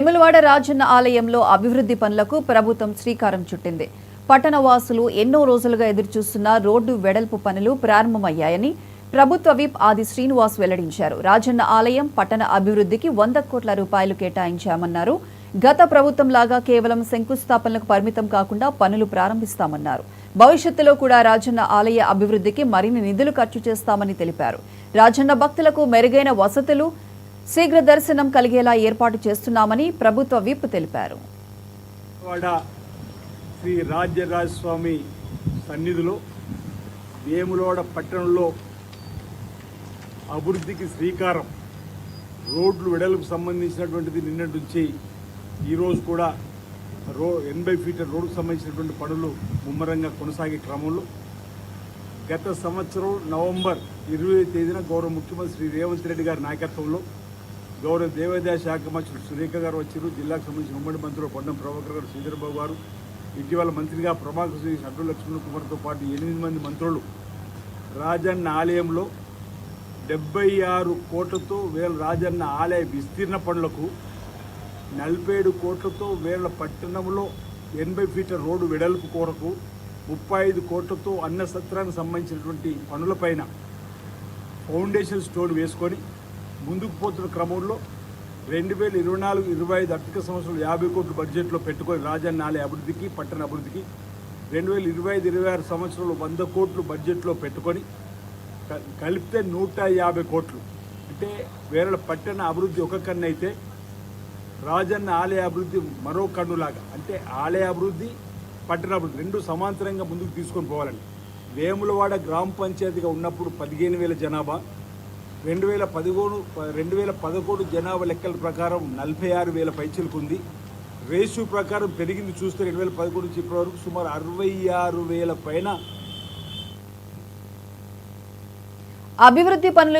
వేములవాడ రాజన్న ఆలయంలో అభివృద్ధి పనులకు ప్రభుత్వం శ్రీకారం చుట్టింది. పట్టణవాసులు ఎన్నో రోజులుగా ఎదురుచూస్తున్న రోడ్డు వెడల్పు పనులు ప్రారంభమయ్యాయని ప్రభుత్వ విప్ ఆది శ్రీనివాస్ వెల్లడించారు. రాజన్న ఆలయం పట్టణ అభివృద్ధికి 100 కోట్ల రూపాయలు కేటాయించామన్నారు. గత ప్రభుత్వంలాగా కేవలం శంకుస్థాపనలకు పరిమితం కాకుండా పనులు ప్రారంభిస్తామన్నారు. భవిష్యత్తులో కూడా రాజన్న ఆలయ అభివృద్ధికి మరిన్ని నిధులు ఖర్చు చేస్తామని తెలిపారు. రాజన్న భక్తులకు మెరుగైన వసతులు, శీఘ్ర దర్శనం కలిగేలా ఏర్పాటు చేస్తున్నామని ప్రభుత్వ విప్ తెలిపారు. శ్రీ రాజ్యరాజస్వామి సన్నిధిలో వేములవాడ పట్టణంలో అభివృద్ధికి శ్రీకారం, రోడ్లు వెడలకు సంబంధించినటువంటిది నిన్నటి నుంచి ఈరోజు కూడా 80 ఫీట్ల రోడ్డుకు సంబంధించినటువంటి పనులు ముమ్మరంగా కొనసాగే క్రమంలో గత సంవత్సరం నవంబర్ 20వ తేదీన గౌరవ ముఖ్యమంత్రి శ్రీ రేవంత్ రెడ్డి గారి నాయకత్వంలో గౌరవ దేవాదాయ శాఖ మంత్రులు సురేఖ గారు వచ్చారు. జిల్లాకు సంబంధించిన ఉమ్మడి మంత్రులు పొన్నం ప్రభాకర్ గారు, శ్రీధరబాబు గారు, ఇటీవల మంత్రిగా ప్రభాకర్ శ్రీ అడ్డు లక్ష్మణ్ కుమార్తో పాటు 8 మంది మంత్రులు రాజన్న ఆలయంలో 76 కోట్లతో రాజన్న ఆలయ విస్తీర్ణ పనులకు, 47 కోట్లతో పట్టణంలో 80 ఫీట్ల రోడ్డు వెడల్పు కొరకు, 35 కోట్లతో అన్న సత్రానికి సంబంధించినటువంటి పనులపైన ఫౌండేషన్ స్టోన్ వేసుకొని ముందుకు పోతున్న క్రమంలో 2024-25 ఆర్థిక సంవత్సరం 50 కోట్ల బడ్జెట్లో పెట్టుకొని రాజన్న ఆలయ అభివృద్ధికి, పట్టణ అభివృద్ధికి 2025-26 సంవత్సరంలో 100 కోట్లు బడ్జెట్లో పెట్టుకొని కలిపితే 150 కోట్లు. అంటే వేరే పట్టణ అభివృద్ధి ఒక కన్ను అయితే రాజన్న ఆలయ అభివృద్ధి మరో కన్నులాగా, అంటే ఆలయ అభివృద్ధి, పట్టణ అభివృద్ధి రెండు సమాంతరంగా ముందుకు తీసుకొని పోవాలని. వేములవాడ గ్రామ పంచాయతీగా ఉన్నప్పుడు 15,000 జనాభా, 2011 జనాభా లెక్కల ప్రకారం 46,000 పైచలకు ఉంది. రేషియో ప్రకారం పెరిగింది చూస్తే 2011 నుంచి ఇప్పటి వరకు సుమారు 66,000 పైన అభివృద్ధి పనులు